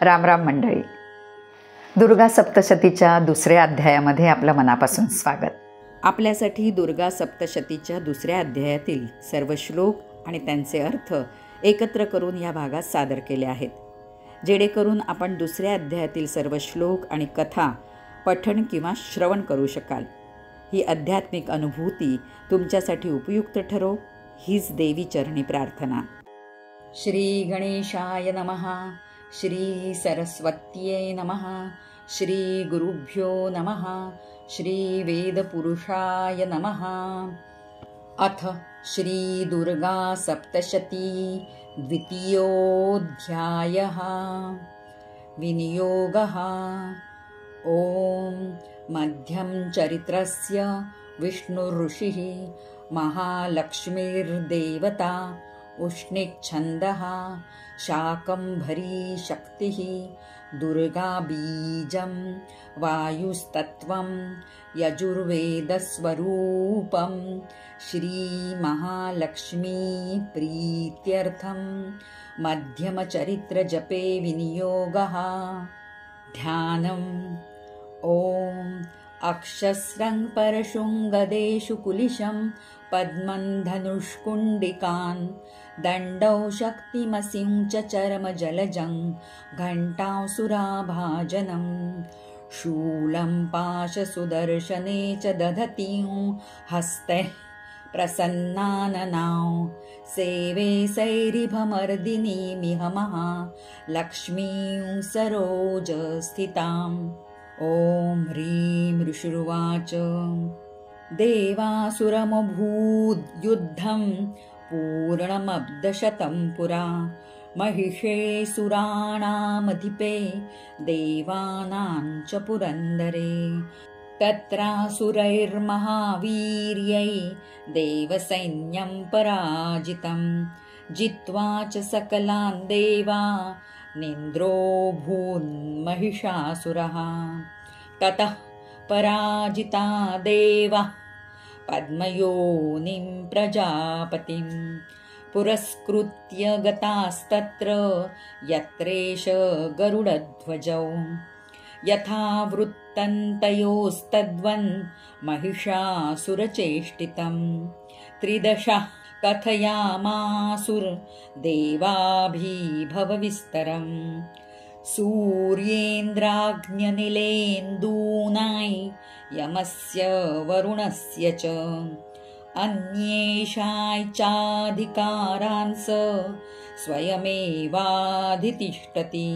राम राम मंडळी. दुर्गा सप्तशतीच्या दुसऱ्या अध्यायामध्ये आपलं मनापासून स्वागत. आपल्यासाठी दुर्गा सप्तशतीच्या दुसऱ्या अध्यायातील सर्व श्लोक आणि त्यांचे अर्थ एकत्र करून या भागात सादर केले आहेत, जेणेकरून आपण दुसऱ्या अध्यायातील सर्व श्लोक आणि कथा पठण किंवा श्रवण करू शकाल. ही आध्यात्मिक अनुभूती तुमच्यासाठी उपयुक्त ठरो, हीच देवी चरणी प्रार्थना. श्री गणेशाय नमः. श्री सरस्वत्यै नमः. श्री गुरुभ्यो नमः. श्री वेदपुरुषाय नमः. अथ श्री दुर्गा सप्तशती द्वितीयोऽध्यायः. विनियोगः. ओम मध्यम चरित्रस्य विष्णुऋषिः महालक्ष्मीर्देवता उष्णिच्छन्दः शाकम्भरी शक्तिः दुर्गा बीजं वायुस्तत्त्वं यजुर्वेदस्वरूपं श्रीमहालक्ष्मी प्रीत्यर्थं मध्यमचरित्रजपे विनियोगः. ध्यानम्. ओम अक्षस्रं परशुङ्गदेषु कुलिशं पद्मं धनुष्कुण्डिकान् दण्डौ शक्तिमसिं च चर्मजलजं घण्टासुराभाजनं शूलं पाशसुदर्शने च दधतीं हस्ते प्रसन्नाननां सेवे सैरिभमर्दिनीमिह महालक्ष्मीं सरोजस्थिताम्. ॐ ह्रीं ऋषिरुवाच. देवासुरमभूद्युद्धं पूर्णमब्दशतं पुरा महिषे सुराणामधिपे देवानां च पुरन्दरे तत्रासुरैर्महावीर्यै देवसैन्यं पराजितं जित्वा च सकलान् देवा निन्द्रोऽभून्महिषासुरः. ततः पराजिता देवः पद्मयोनिं प्रजापतिं पुरस्कृत्य गतास्तत्र यत्रेष गरुडध्वजौ. यथा वृत्तन्तयोस्तद्वन् महिषासुरचेष्टितं त्रिदशः कथयामासुरदेवाभिभवविस्तरं. सूर्येन्द्राग्न्यनिलेन्दूनां यमस्य वरुणस्य च अन्येषां चाधिकारांस स्वयमेवाधितिष्ठति.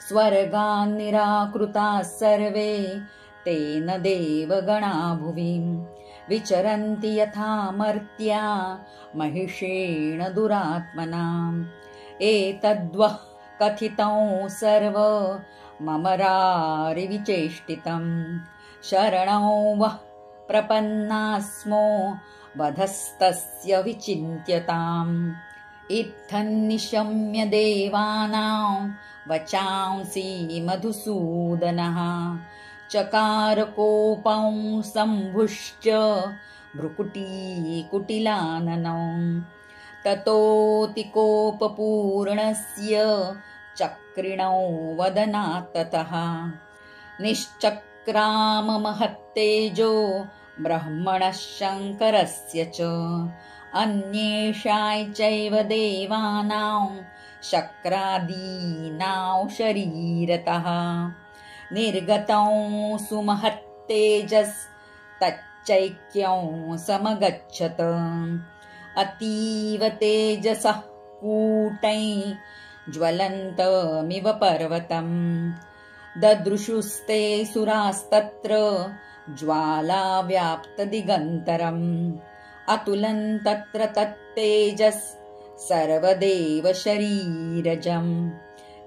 स्वर्गान् निराकृताः सर्वे तेन देवगणा भुवि विचरन्ति यथा मर्त्या महिषेण दुरात्मनाम्. एतद्वः कथितं सर्व ममरारिविचेष्टितं शरणौ वः प्रपन्नास्मो वधस्तस्य विचिन्त्यताम्. इत्थन्निशम्य देवानां वचांसि मधुसूदनः चकारकोपं सम्भुश्च भ्रुकुटीकुटिलाननौ. ततोऽतिकोपपूर्णस्य चक्रिणौ वदनात्ततः निश्चक्राम महत्तेजो ब्रह्मणः शङ्करस्य च अन्येषां चैव देवानां शक्रादीनां शरीरतः. निर्गतं सुमहत्तेजस्तच्चैक्यं समगच्छत. अतीव तेजसः कूटैः ज्वलन्तमिव पर्वतं ददृशुस्ते सुरास्तत्र ज्वालाव्याप्तदिगन्तरम्. अतुलं तत्र तत्तेजस् सर्वदेव शरीरजम्.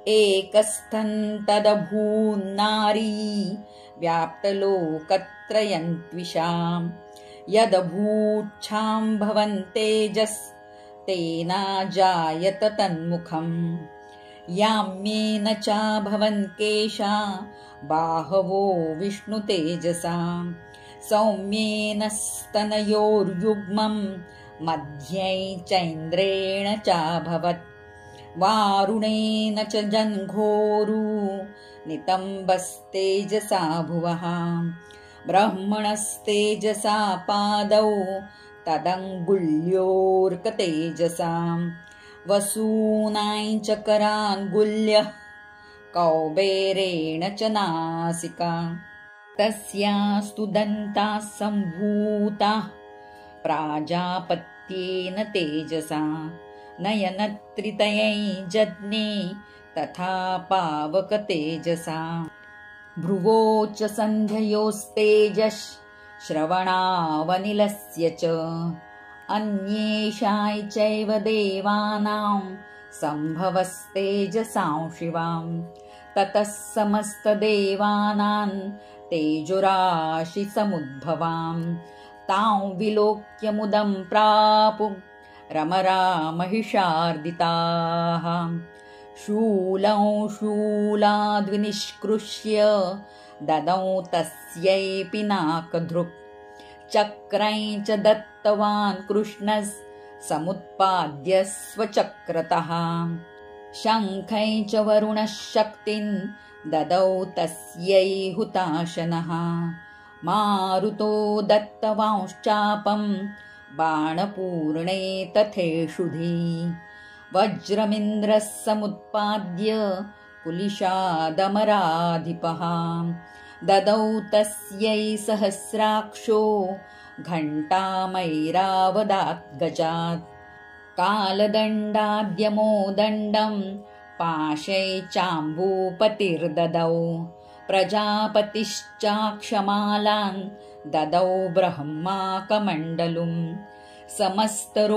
एकस्थं तदभून्नारी व्याप्तलोकत्रयन्त्विषाम्. यदभूच्छाम्भवन् तेजस् तेनाजायत तन्मुखम्. याम्येन चाभवन् केशा बाहवो विष्णुतेजसा. सौम्येन स्तनयोर्युग्मं मध्यै चैन्द्रेण चाभवत्. वारुणेन च जन्घोरू नितम्बस्तेजसा भुवः ब्रह्मणस्तेजसा पादौ तदङ्गुल्योऽर्कतेजसा वसूनां च कराङ्गुल्यः कौबेरेण च नासिका तस्यास्तु दन्ताः सम्भूताः प्राजापत्येन तेजसा नयनत्रितयै जज्ञे तथा पावकतेजसा भ्रुवोच सन्ध्ययोस्तेजः श्रवणावनिलस्य च अन्येषां चैव देवानां सम्भवस्तेजसां शिवां ततः समस्तदेवानां तेजोराशिसमुद्भवां तां विलोक्य मुदं प्रापु रमरा महिषार्दिताः शूलं शूलाद्विनिष्कृष्य ददौ तस्यै पिनाकधृक् चक्रं च दत्तवान् कृष्णः समुत्पाद्य स्वचक्रतः शङ्खं च वरुणः शक्तिं ददौ तस्यै हुताशनः मारुतो दत्तवांश्चापं बाणपूर्णे तथेषुधि वज्रमिन्द्रः समुत्पाद्य कुलिशादमराधिपः ददौ तस्यै सहस्राक्षो घण्टामैरावदाद्गजात् कालदण्डाद्यमोदण्डं पाशै चाम्बूपतिर्ददौ प्रजापतिश्चाक्षमालान् ददौ ब्रह्माकमण्डलुं समस्तरोमकूपेषु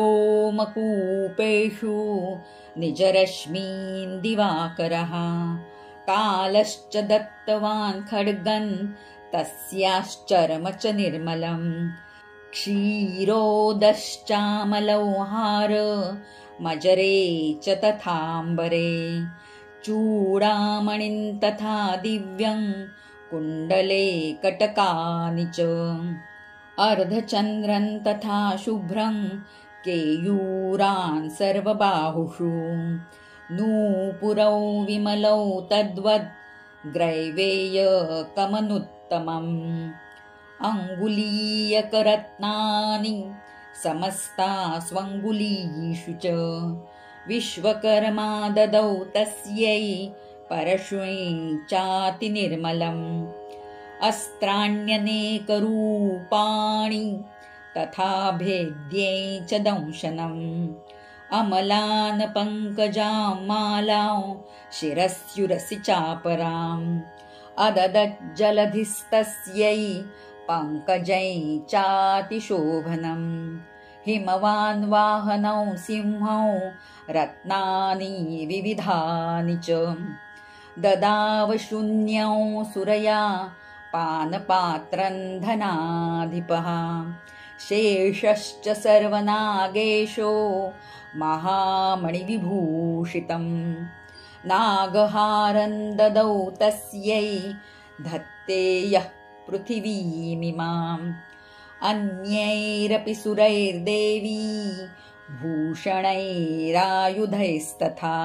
निजरश्मीन् दिवाकरः कालश्च दत्तवान् खड्गन् तस्याश्चर्म च निर्मलं क्षीरोदश्चामलौहार मजरे च तथाम्बरे चूडामणिं तथा दिव्यं कुण्डले कटकानि च अर्धचन्द्रं तथा शुभ्रं केयूरान् सर्वबाहुषु नूपुरौ विमलौ तद्वद् ग्रैवेयकमनुत्तमम् अङ्गुलीयकरत्नानि समस्ता स्वङ्गुलीषु च विश्वकर्मा ददौ तस्यै परश्वै चातिनिर्मलम् अस्त्राण्यनेकरूपाणि तथा भेद्यै च दंशनम् अमलान् पङ्कजां मालां शिरस्युरसि चापराम् अददज्जलधिस्तस्यै पङ्कजै चातिशोभनम् हिमवान् वाहनौ सिंहौ रत्नानि विविधानि च ददाव शून्यौ सुरया पानपात्रं धनाधिपः शेषश्च सर्वनागेशो महामणिविभूषितं नागहारं ददौ तस्यै धत्ते यः पृथिवीमिमाम् अन्यैरपि सुरैर्देवी भूषणैरायुधैस्तथा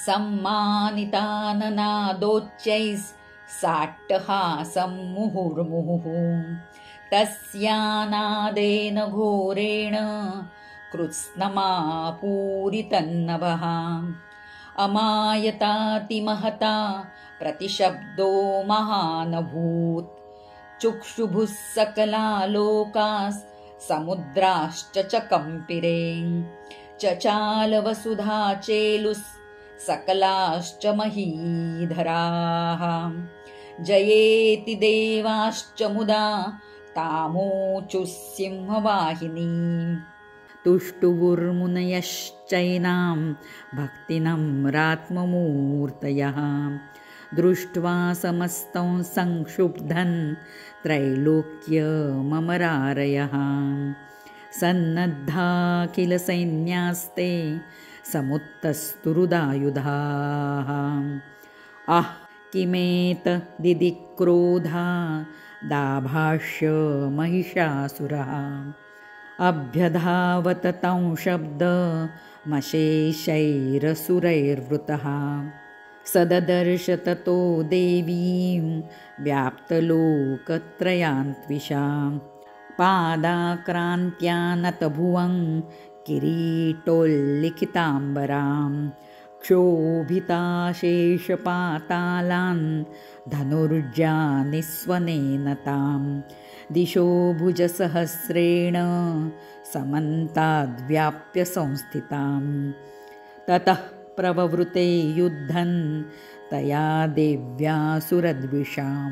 सम्मानिताननादोच्चैस्साट्टहासं मुहुर्मुहुः तस्यानादेन घोरेण कृत्स्नमापूरितन्नभः अमायतातिमहता प्रतिशब्दो महानभूत् चुक्षुभुः सकलालोकास् समुद्राश्च च कम्पिरे चचाल वसुधा चेलुस् सकलाश्च महीधराः जयेति देवाश्च मुदा तामोचुः सिंहवाहिनी तुष्टुवुर्मुनयश्चैनां भक्तिनम्रात्ममूर्तयः दृष्ट्वा समस्तं संक्षुब्धन् त्रैलोक्यममरारयः सन्नद्धा किल सैन्यास्ते समुत्तस्तुरुदायुधाः आह किमेतदिक्रोधा दाभाष्य महिषासुरः अभ्यधावत तं शब्द मशेषैरसुरैर्वृतः सददर्श ततो देवीं व्याप्तलोकत्रयान्त्विषां पादाक्रान्त्या नतभुवं किरीटोल्लिखिताम्बरां क्षोभिताशेषपातालान् धनुर्जा निस्वनेन तां दिशो भुजसहस्रेण समन्ताद्व्याप्य संस्थितां ततः प्रववृते युद्धन् तया देव्या सुरद्विषां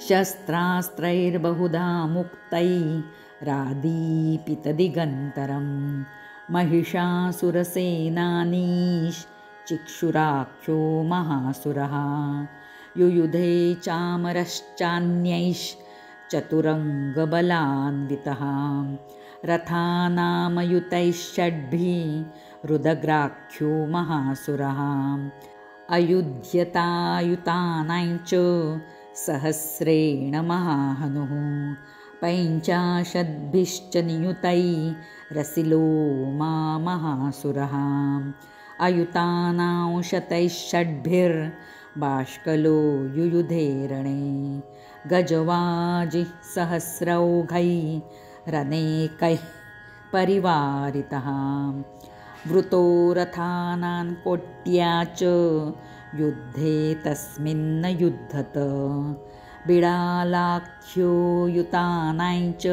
शस्त्रास्त्रैर्बहुधा मुक्तैरादीपितदिगन्तरं महिषासुरसेनानीश्चिक्षुराक्षो महासुरः युयुधे चामरश्चान्यैश्चतुरङ्गबलान्वितः रथानामयुतैः षड्भिः रुदग्राख्यो महासुरः अयुध्यतायुतानां च सहस्रेण महाहनुः पञ्चाशद्भिश्च नियुतैरसिलो महासुरः अयुतानां शतैः षड्भिर्बाष्कलो युयुधे रणे गजवाजिः सहस्रौघैरनेकैः परिवारितः वृतो रथानां कोट्या च युद्धे तस्मिन्न युद्धत बिडालाख्यो युतानां च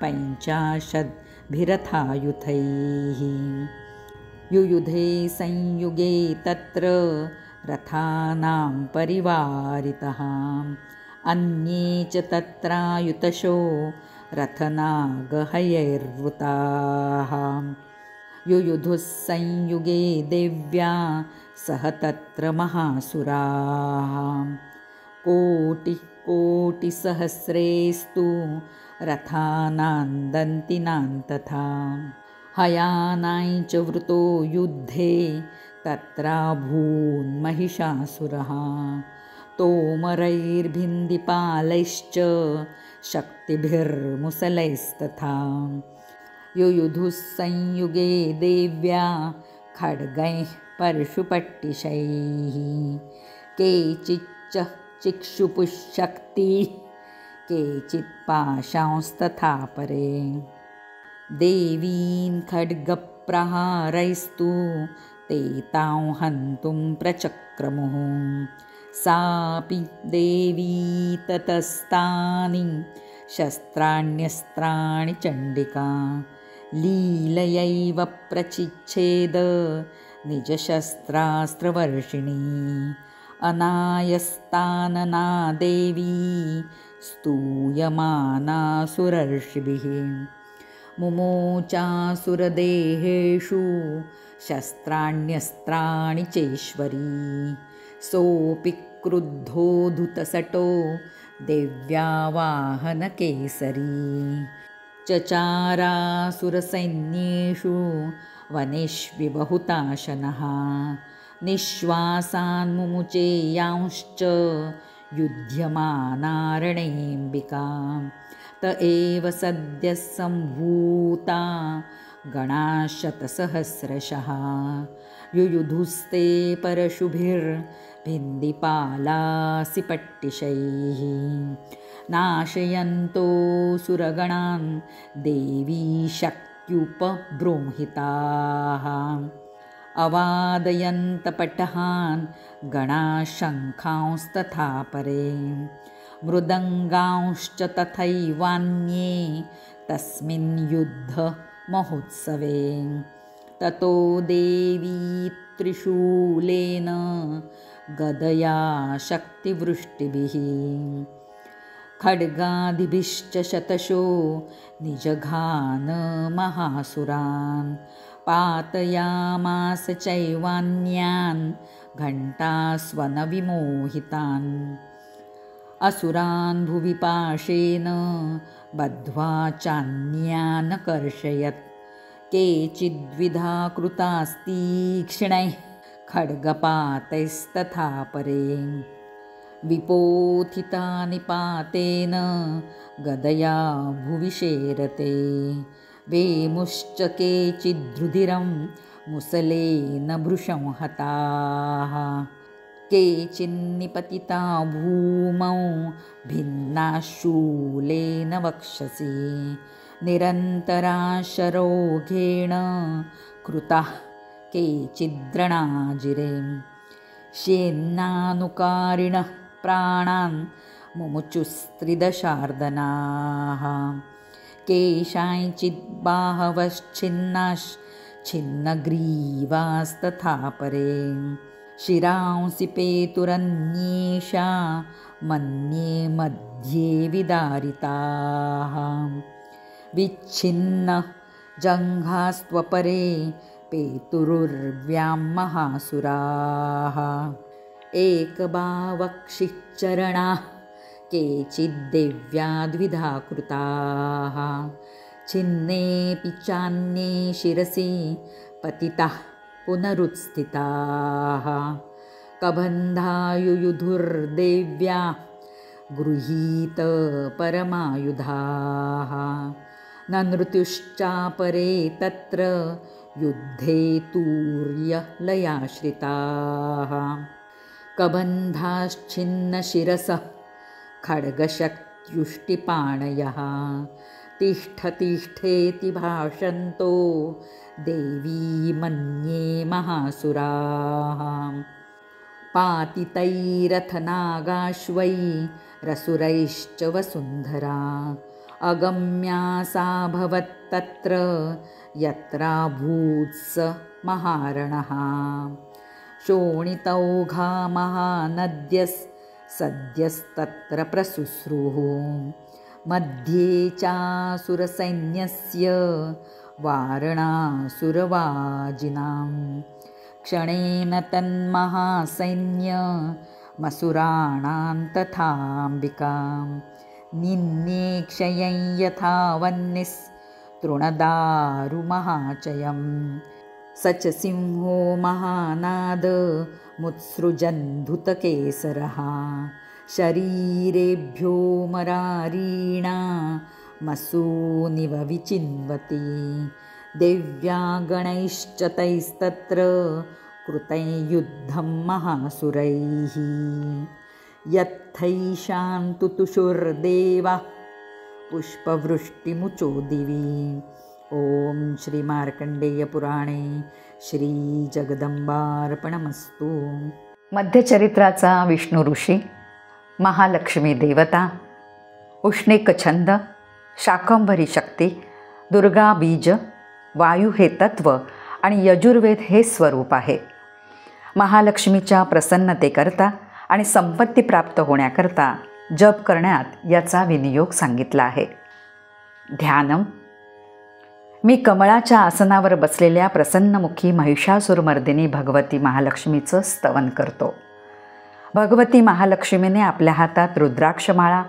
पञ्चाशद्भिरथायुथैः युयुधे संयुगे तत्र रथानां परिवारितः अन्ये च तत्रायुतशो रथनागहयैर्वृताः युयुधुः संयुगे देव्या सह तत्र महासुराः कोटिसहस्रेस्तु रथानां दन्तिनां तथा हयानां च वृतो युद्धे तत्राभून्महिषासुरः तोमरैर्भिन्दिपालैश्च शक्तिभिर्मुसलैस्तथा युयुधुः संयुगे देव्या खड्गैः परशुपट्टिशैः केचिच्च चिक्षुपुशक्तिः केचित् पाशांस्तथा परे देवीन् खड्गप्रहारैस्तु ते तां हन्तुं प्रचक्रमुः सापि देवी ततस्तानि शस्त्राण्यस्त्राणि चण्डिका लीलयैव प्रचिच्छेद निजशस्त्रास्त्रवर्षिणी अनायस्तानना देवी स्तूयमाना सुरर्षिभिः मुमोचासुरदेहेषु शस्त्राण्यस्त्राणि चेश्वरी सोऽपि क्रुद्धोऽधुतसटो देव्या वाहनकेसरी चचारासुरसैन्येषु वनेष्विबहुताशनः निःश्वासान् मुमुचे यांश्च युध्यमानारणेऽम्बिका त एव सद्यः सम्भूता गणाशतसहस्रशः युयुधुस्ते परशुभिर्भिन्दिपालासि पट्टिशैः नाशयन्तो सुरगणान् देवी शक्त्युपबृंहिताः अवादयन्तपटहान् गणाशङ्खांस्तथा परे मृदङ्गांश्च तथैवान्ये तस्मिन् युद्धमहोत्सवे ततो देवी त्रिशूलेन गदया शक्तिवृष्टिभिः खड्गादिभिश्च शतशो निजघान महासुरान् पातयामास चैवान्यान् घण्टास्वनविमोहितान् असुरान् भुवि पाशेन बद्ध्वा चान्यान् कर्षयत् केचिद्विधा कृतास्तीक्ष्णैः खड्गपातैस्तथा परे विपोथिता निपातेन गदया भुवि शेरते वेमुश्च केचिद्रुधिरं मुसलेन भृशं हताः केचिन्निपतिता भूमौ भिन्नाः शूलेन वक्षसि निरन्तराशरोघेण कृताः केचिद्रणाजिरे श्येन्नानुकारिणः प्राणान् मुमुचुस्त्रिदशार्दनाः केषाञ्चिद्बाहवश्छिन्नाश्छिन्नग्रीवास्तथा परे शिरांसि पेतुरन्येषा मन्ये मध्ये विदारिताः विच्छिन्न जङ्घास्त्वपरे पेतुरुर्व्यां महासुराः एकबावक्षिश्चरणाः केचिद्देव्या द्विधा कृताः छिन्नेऽपि चान्ये शिरसि पतिताः पुनरुत्स्थिताः कबन्धायुयुधुर्देव्या गृहीत परमायुधाः न नृत्युश्चापरे तत्र युद्धे तूर्यलयाश्रिताः कबन्धाश्छिन्नशिरसः खड्गशक्त्युष्टिपाणयः तिष्ठतिष्ठेति भाषन्तो देवी मन्ये महासुराः पातितैरथनागाश्वैरसुरैश्च वसुन्धरा अगम्या सा भवत्तत्र यत्राभूत्स महारणः शोणितौघा महानद्यस्सद्यस्तत्र प्रसुस्रुः मध्ये चासुरसैन्यस्य वारणासुरवाजिनां क्षणेन तन्महासैन्यमसुराणां तथाम्बिकां निन्ये क्षयं यथा वह्निस्तृणदारुमहाचयं स च सिंहो महानादमुत्सृजन्धुतकेसरः शरीरेभ्यो मरारीणामसूनिव विचिन्वति देव्या गणैश्च तैस्तत्र कृतं युद्धं महासुरैः यत्थैषां तुतुषुर्देवः पुष्पवृष्टिमुचो दिवि। ॐ श्रीमार्कण्डेयपुराणे श्रीजगदम्बार्पणमस्तु। मध्यचरित्राचा विष्णू ऋषी, महालक्ष्मी देवता, उष्णेक छंद, शाकंभरी शक्ती, दुर्गा बीज, वायू हे तत्व आणि यजुर्वेद हे स्वरूप आहे. महालक्ष्मीच्या प्रसन्नतेकरता आणि संपत्ती प्राप्त होण्याकरता जप करण्यात याचा विनियोग सांगितला आहे. ध्यानम. मी कमळाच्या आसनावर बसलेल्या प्रसन्नमुखी महिषासुरमर्दिनी भगवती महालक्ष्मीचं स्तवन करतो. भगवती महालक्ष्मीने आपल्या हातात रुद्राक्षमाळा,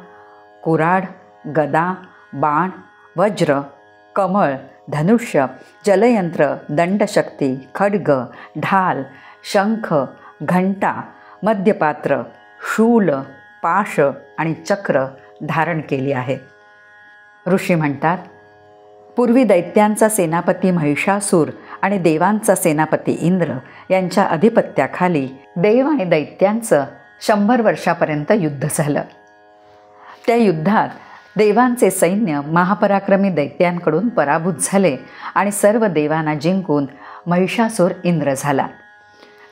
कुऱ्हाड, गदा, बाण, वज्र, कमळ, धनुष्य, जलयंत्र, दंडशक्ती, खड्ग, ढाल, शंख, घंटा, मध्यपात्र, शूल, पाश आणि चक्र धारण केली आहे. ऋषी म्हणतात, पूर्वी दैत्यांचा सेनापती महिषासूर आणि देवांचा सेनापती इंद्र यांच्या अधिपत्याखाली देव आणि दैत्यांचं 100 वर्षापर्यंत युद्ध झालं. त्या युद्धात देवांचे सैन्य महापराक्रमी दैत्यांकडून पराभूत झाले आणि सर्व देवांना जिंकून महिषासूर इंद्र झाला.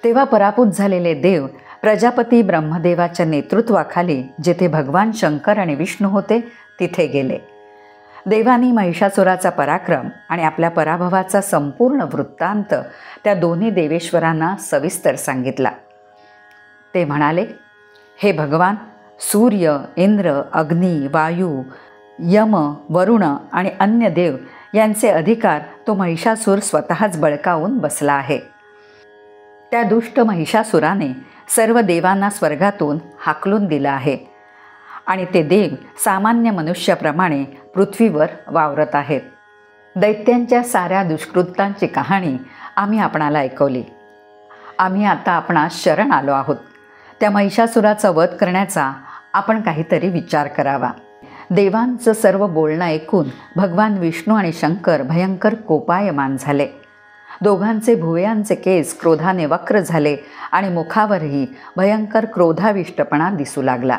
तेव्हा पराभूत झालेले देव प्रजापती ब्रह्मदेवाच्या नेतृत्वाखाली जिथे भगवान शंकर आणि विष्णू होते तिथे गेले. देवांनी महिषासुराचा पराक्रम आणि आपल्या पराभवाचा संपूर्ण वृत्तांत त्या दोन्ही देवेश्वरांना सविस्तर सांगितला. ते म्हणाले, हे भगवान, सूर्य, इंद्र, अग्नी, वायू, यम, वरुण आणि अन्य देव यांचे अधिकार तो महिषासूर स्वतःच बळकावून बसला आहे. त्या दुष्ट महिषासुराने सर्व देवांना स्वर्गातून हाकलून दिलं आहे आणि ते देव सामान्य मनुष्याप्रमाणे पृथ्वीवर वावरत आहेत. दैत्यांच्या साऱ्या दुष्कृत्यांची कहाणी आम्ही आपणाला ऐकवली. आम्ही आता आपणास शरण आलो आहोत. त्या महिषासुराचा वध करण्याचा आपण काहीतरी विचार करावा. देवांचं सर्व बोलणं ऐकून भगवान विष्णू आणि शंकर भयंकर कोपायमान झाले. दोघांचे भुवयांचे केस क्रोधाने वक्र झाले आणि मुखावरही भयंकर क्रोधाविष्टपणा दिसू लागला.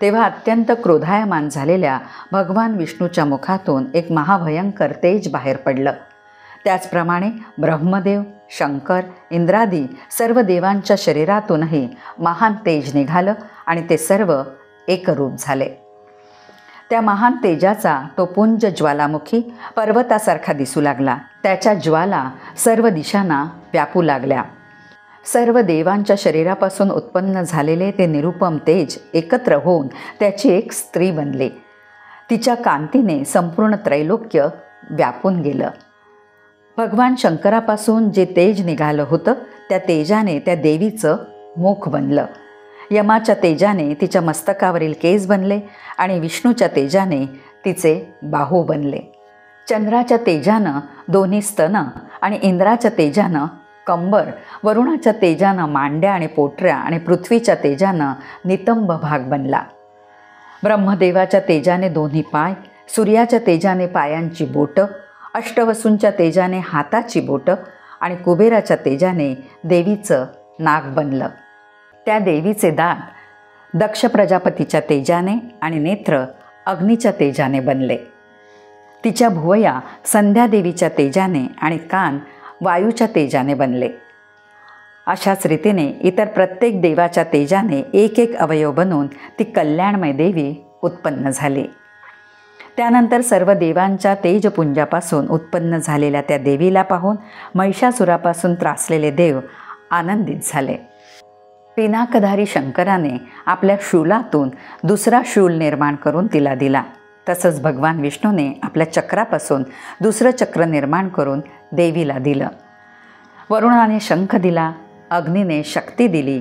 तेव्हा अत्यंत क्रोधायमान झालेल्या भगवान विष्णूच्या मुखातून एक महाभयंकर तेज बाहेर पडलं. त्याचप्रमाणे ब्रह्मदेव, शंकर, इंद्रादी सर्व देवांच्या शरीरातूनही महान तेज निघालं आणि ते सर्व एकरूप झाले. त्या महान तेजाचा तो पुंज ज्वालामुखी पर्वतासारखा दिसू लागला. त्याच्या ज्वाला सर्व दिशांना व्यापू लागल्या. सर्व देवांच्या शरीरापासून उत्पन्न झालेले ते निरुपम तेज एकत्र होऊन त्याची एक स्त्री बनली. तिच्या कांतीने संपूर्ण त्रैलोक्य व्यापून गेलं. भगवान शंकरापासून जे तेज निघालं होतं त्या तेजाने त्या देवीचं मुख बनलं. यमाच्या तेजाने तिच्या मस्तकावरील केस बनले आणि विष्णूच्या तेजाने तिचे बाहू बनले. चंद्राच्या तेजानं दोन्ही स्तन आणि इंद्राच्या तेजानं कंबर, वरुणाच्या तेजानं मांड्या आणि पोटऱ्या आणि पृथ्वीच्या तेजानं नितंब भाग बनला. ब्रह्मदेवाच्या तेजाने दोन्ही पाय, सूर्याच्या तेजाने पायांची बोटं, अष्टवसूंच्या तेजाने हाताची बोटं आणि कुबेराच्या तेजाने देवीचं नाक बनलं. त्या देवीचे दात दक्ष प्रजापतीच्या तेजाने आणि नेत्र अग्नीच्या तेजाने बनले. तिच्या भुवया संध्यादेवीच्या तेजाने आणि कान वायूच्या तेजाने बनले. अशाच रीतीने इतर प्रत्येक देवाच्या तेजाने एक एक अवयव बनून ती कल्याणमय देवी उत्पन्न झाली. त्यानंतर सर्व देवांच्या तेजपुंजापासून उत्पन्न झालेल्या त्या देवीला पाहून महिषासुरापासून त्रासलेले देव आनंदित झाले. पिनाकधारी शंकराने आपल्या शूलातून दुसरा शूल निर्माण करून तिला दिला. तसंच भगवान विष्णूने आपल्या चक्रापासून दुसरं चक्र निर्माण करून देवीला दिलं. वरुणाने शंख दिला, अग्नीने शक्ती दिली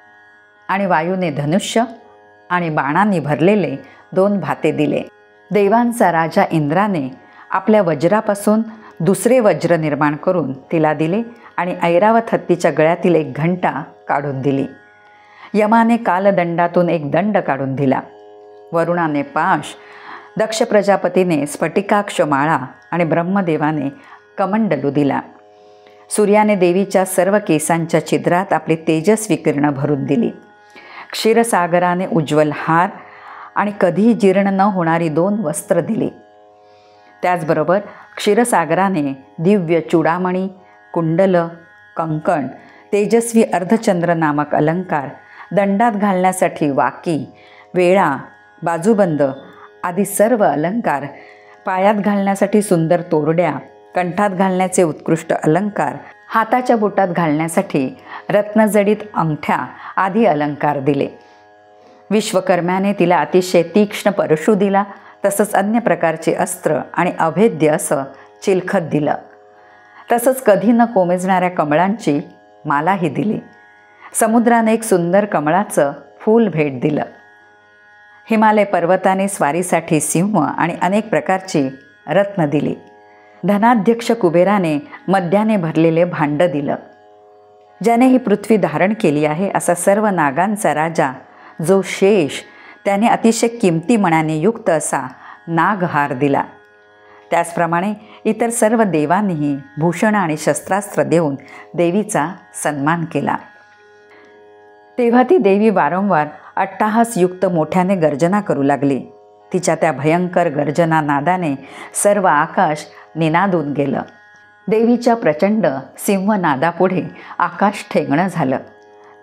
आणि वायूने धनुष्य आणि बाणांनी भरलेले 2 भाते दिले. देवांचा राजा इंद्राने आपल्या वज्रापासून दुसरे वज्र निर्माण करून तिला दिले आणि ऐरावत हत्तीच्या गळ्यातील एक घंटा काढून दिली. यमाने कालदंडातून एक दंड काढून दिला. वरुणाने पाश, दक्ष प्रजापतीने स्फटिकाक्ष माळा आणि ब्रह्मदेवाने कमंडलू दिला. सूर्याने देवीच्या सर्व केसांच्या छिद्रात आपली तेजस्वी किरणं भरून दिली. क्षीरसागराने उज्ज्वल हार आणि कधीही जीर्ण न होणारी 2 वस्त्र दिली. त्याचबरोबर क्षीरसागराने दिव्य चूडामणी, कुंडल, कंकण, तेजस्वी अर्धचंद्र नामक अलंकार, दंडात घालण्यासाठी वाकी, वेळा, बाजूबंद आदी सर्व अलंकार, पायात घालण्यासाठी सुंदर तोरड्या, कंठात घालण्याचे उत्कृष्ट अलंकार, हाताच्या बोटात घालण्यासाठी रत्नजडित अंगठ्या आदी अलंकार दिले. विश्वकर्म्याने तिला अतिशय तीक्ष्ण परशु दिला. तसंच अन्य प्रकारचे अस्त्र आणि अभेद्य असं चिलखत दिलं. तसंच कधी न कोमेजणाऱ्या कमळांची मालाही दिली. समुद्राने एक सुंदर कमळाचं फूल भेट दिलं. हिमालय पर्वताने स्वारीसाठी सिंह आणि अनेक प्रकारची रत्न दिली. धनाध्यक्ष कुबेराने मद्याने भरलेले भांड दिलं. ज्याने ही पृथ्वी धारण केली आहे असा सर्व नागांचा राजा जो शेष, त्याने अतिशय किमती मणाने युक्त असा नागहार दिला. त्याचप्रमाणे इतर सर्व देवांनीही भूषण आणि शस्त्रास्त्र देऊन देवीचा सन्मान केला. तेव्हा ती देवी वारंवार अट्टाहासयुक्त मोठ्याने गर्जना करू लागली. तिच्या त्या भयंकर गर्जना नादाने सर्व आकाश निनादून गेलं. देवीच्या प्रचंड सिंहनादापुढे आकाश ठेंगणं झालं.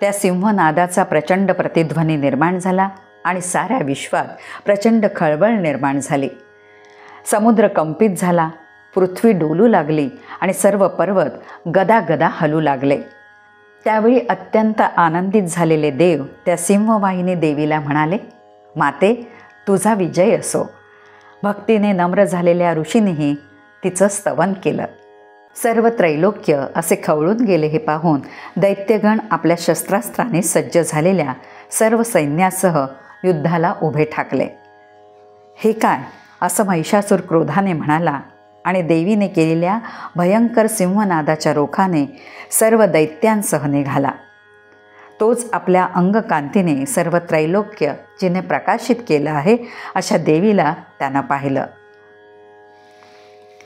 त्या सिंहनादाचा प्रचंड प्रतिध्वनी निर्माण झाला आणि साऱ्या विश्वात प्रचंड खळबळ निर्माण झाली. समुद्र कंपित झाला, पृथ्वी डोलू लागली आणि सर्व पर्वत गदागदा हलू लागले. त्यावेळी अत्यंत आनंदित झालेले देव त्या सिंहवाहिनी देवीला म्हणाले, माते, तुझा विजय असो. भक्तीने नम्र झालेल्या ऋषींनीही तिचं स्तवन केलं. सर्व त्रैलोक्य असे खवळून गेले हे पाहून दैत्यगण आपल्या शस्त्रास्त्राने सज्ज झालेल्या सर्व सैन्यासह युद्धाला उभे ठाकले. हे काय, असं महिषासूर क्रोधाने म्हणाला आणि देवीने केलेल्या भयंकर सिंहनादाच्या रोखाने सर्व दैत्यांसह निघाला. तोच आपल्या अंगकांतीने सर्व त्रैलोक्य जिने प्रकाशित केलं आहे अशा देवीला त्यानं पाहिलं.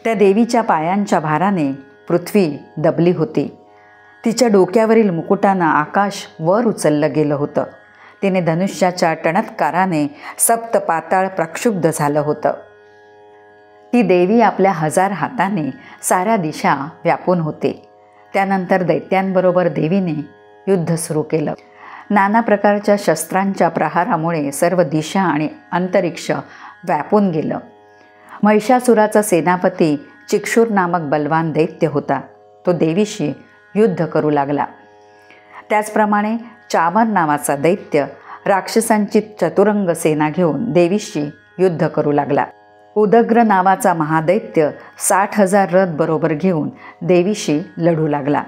त्या देवीच्या पायांच्या भाराने पृथ्वी दबली होती. तिच्या डोक्यावरील मुकुटानं आकाश वर उचललं गेलं होतं. तिने धनुष्याच्या टणत्काराने सप्त पाताळ प्रक्षुब्ध झालं होतं. ती देवी आपल्या 1000 हाताने साऱ्या दिशा व्यापून होती. त्यानंतर दैत्यांबरोबर देवीने युद्ध सुरू केलं. नाना प्रकारच्या शस्त्रांच्या प्रहारामुळे सर्व दिशा आणि अंतरिक्ष व्यापून गेलं. महिषासुराचा सेनापती चिक्षुर नामक बलवान दैत्य होता. तो देवीशी युद्ध करू लागला. त्याचप्रमाणे चामर नावाचा दैत्य राक्षसांची चतुरंग सेना घेऊन देवीशी युद्ध करू लागला. उदग्र नावाचा महादैत्य 60,000 रथ बरोबर घेऊन देवीशी लढू लागला.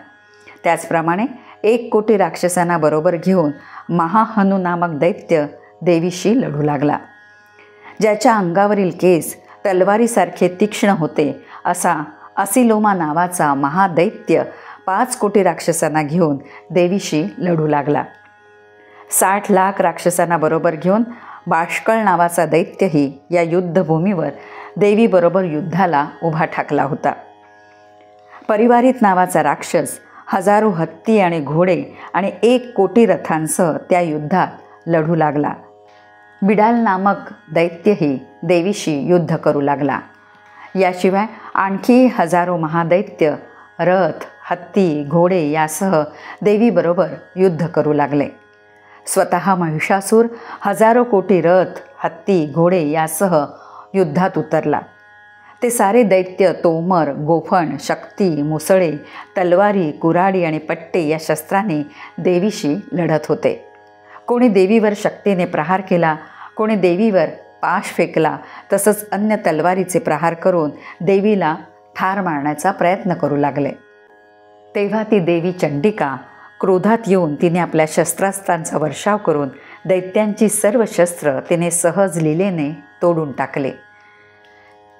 त्याचप्रमाणे 1 कोटी राक्षसांना बरोबर घेऊन महाहनु नामक दैत्य देवीशी लढू लागला. ज्याच्या अंगावरील केस तलवारीसारखे तीक्ष्ण होते असा असिलोमा नावाचा महादैत्य 5 कोटी राक्षसांना घेऊन देवीशी लढू लागला. 60 लाख राक्षसांना बरोबर घेऊन बाष्कळ नावाचा दैत्यही या युद्धभूमीवर देवीबरोबर युद्धाला उभा ठाकला होता. परिवारित नावाचा राक्षस हजारो हत्ती आणि घोडे आणि 1 कोटी रथांसह त्या युद्धात लढू लागला. बिडाल नामक दैत्यही देवीशी युद्ध करू लागला. याशिवाय आणखी हजारो महादैत्य रथ, हत्ती, घोडे यासह देवीबरोबर युद्ध करू लागले. स्वतः महिषासूर हजारो कोटी रथ, हत्ती, घोडे यासह युद्धात उतरला. ते सारे दैत्य तोमर, गोफण, शक्ती, मुसळे, तलवारी, कुऱ्हाडी आणि पट्टे या शस्त्राने देवीशी लढत होते. कोणी देवीवर शक्तीने प्रहार केला, कोणी देवीवर पाश फेकला, तसंच अन्य तलवारीचे प्रहार करून देवीला ठार मारण्याचा प्रयत्न करू लागले. तेव्हा ती देवी चंडिका क्रोधात येऊन तिने आपल्या शस्त्रास्त्रांचा वर्षाव करून दैत्यांची सर्व शस्त्र तिने सहज लीलेने तोडून टाकले.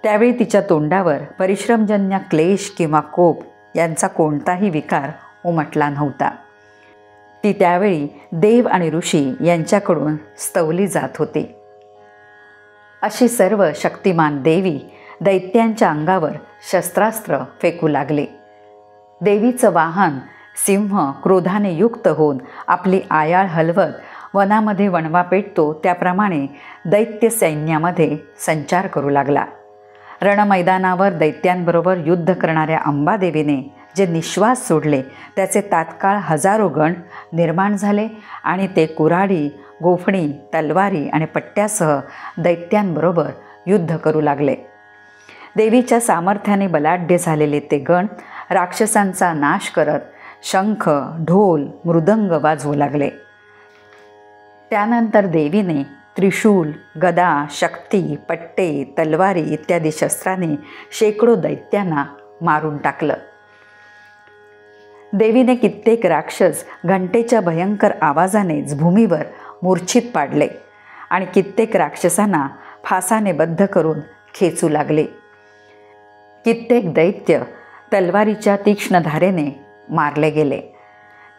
त्यावेळी तिच्या तोंडावर परिश्रमजन्य क्लेश किंवा कोप यांचा कोणताही विकार उमटला नव्हता. ती त्यावेळी देव आणि ऋषी यांच्याकडून स्तवली जात होती. अशी सर्व शक्तिमान देवी दैत्यांच्या अंगावर शस्त्रास्त्र फेकू लागली. देवीचं वाहन सिंह क्रोधाने युक्त होऊन आपली आयाळ हलवत वनामध्ये वणवा पेटतो त्याप्रमाणे दैत्य सैन्यामध्ये संचार करू लागला. रणमैदानावर दैत्यांबरोबर युद्ध करणाऱ्या अंबादेवीने जे निश्वास सोडले त्याचे तात्काळ हजारो गण निर्माण झाले आणि ते कुऱ्हाडी, गोफणी, तलवारी आणि पट्ट्यासह दैत्यांबरोबर युद्ध करू लागले. देवीच्या सामर्थ्याने बलाढ्य झालेले ते गण राक्षसांचा नाश करत शंख, ढोल, मृदंग वाजवू लागले. त्यानंतर देवीने त्रिशूल, गदा, शक्ती, पट्टे, तलवारी इत्यादी शस्त्राने शेकडो दैत्यांना मारून टाकलं. देवीने कित्येक राक्षस घंटेच्या भयंकर आवाजानेच भूमीवर मूर्छित पाडले आणि कित्येक राक्षसांना फासाने बद्ध करून खेचू लागले. कित्येक दैत्य तलवारीच्या तीक्ष्ण धारेने मारले गेले.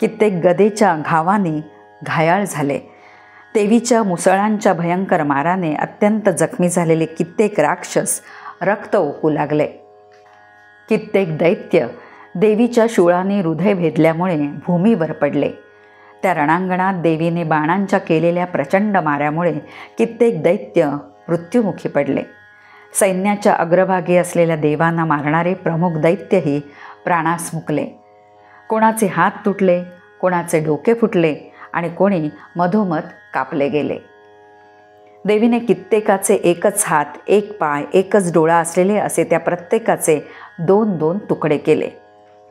कित्येक गदेच्या घावाने घायाळ झाले. देवीच्या मुसळांच्या भयंकर माराने अत्यंत जखमी झालेले कित्येक राक्षस रक्त ओकू लागले. कित्येक दैत्य देवीच्या शूळाने हृदय भेदल्यामुळे भूमीवर पडले. त्या रणांगणात देवीने बाणांच्या केलेल्या प्रचंड माऱ्यामुळे कित्येक दैत्य मृत्युमुखी पडले. सैन्याच्या अग्रभागी असलेल्या देवांना मारणारे प्रमुख दैत्यही प्राणास मुकले. कोणाचे हात तुटले, कोणाचे डोके फुटले आणि कोणी मधोमध कापले गेले. देवीने कित्येकाचे एकच हात, एक पाय, एकच डोळा असलेले असे त्या प्रत्येकाचे 2-2 तुकडे केले.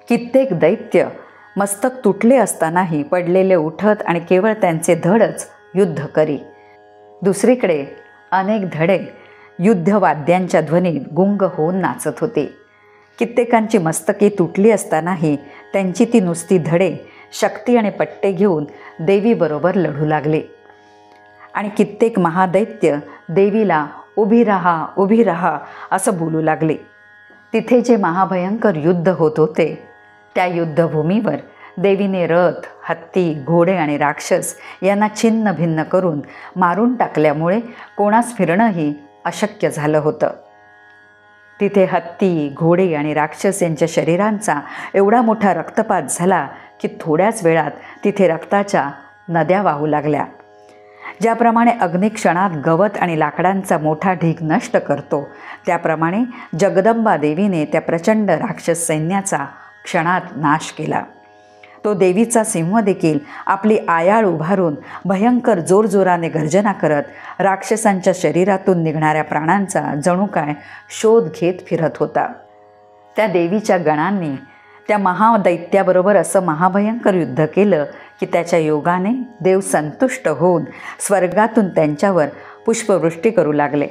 कित्येक दैत्य मस्तक तुटले असतानाही पडलेले उठत आणि केवळ त्यांचे धडच युद्ध करी. दुसरीकडे अनेक धडे युद्धवाद्यांच्या ध्वनीत गुंग होऊन नाचत होते. कित्येकांची मस्तके तुटली असतानाही त्यांची ती नुसती धडे शक्ती आणि पट्टे घेऊन देवीबरोबर लढू लागले. आणि कित्येक महादैत्य देवीला उभी राहा, उभी राहा असं बोलू लागले. तिथे जे महाभयंकर युद्ध होत होते त्या युद्धभूमीवर देवीने रथ, हत्ती, घोडे आणि राक्षस यांना छिन्न भिन्न करून मारून टाकल्यामुळे कोणास फिरणंही अशक्य झालं होतं. तिथे हत्ती, घोडे आणि राक्षस यांच्या शरीरांचा एवढा मोठा रक्तपात झाला की थोड्याच वेळात तिथे रक्ताच्या नद्या वाहू लागल्या. ज्याप्रमाणे अग्निक्षणात गवत आणि लाकडांचा मोठा ढीग नष्ट करतो, त्याप्रमाणे जगदंबा देवीने त्या प्रचंड राक्षस सैन्याचा क्षणात नाश केला. तो देवीचा सिंह देखील आपली आयाळ उभारून भयंकर जोरजोराने गर्जना करत राक्षसांच्या शरीरातून निघणाऱ्या प्राणांचा जणू काय शोध घेत फिरत होता. त्या देवीच्या गणांनी त्या महादैत्याबरोबर असं महाभयंकर युद्ध केलं की त्याच्या योगाने देव संतुष्ट होऊन स्वर्गातून त्यांच्यावर पुष्पवृष्टी करू लागले.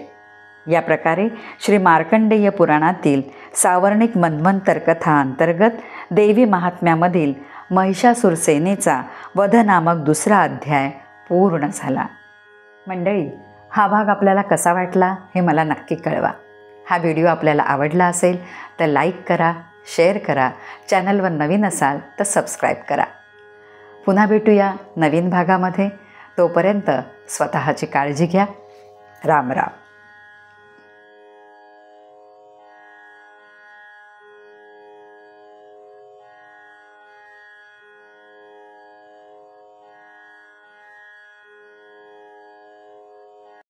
या प्रकारे श्री मार्कंडेय पुराणातील सावर्णिक मन्वंतर कथा अंतर्गत देवी महात्म्यामधील महिषासूर सेनेचा वध नामक दुसरा अध्याय पूर्ण झाला. मंडळी, हा भाग आपल्याला कसा वाटला हे मला नक्की कळवा. हा व्हिडिओ आपल्याला आवडला असेल तर लाईक करा, शेअर करा. चॅनलवर नवीन असाल तर सबस्क्राईब करा. पुन्हा भेटूया नवीन भागामध्ये. तोपर्यंत स्वतःची काळजी घ्या. राम राम.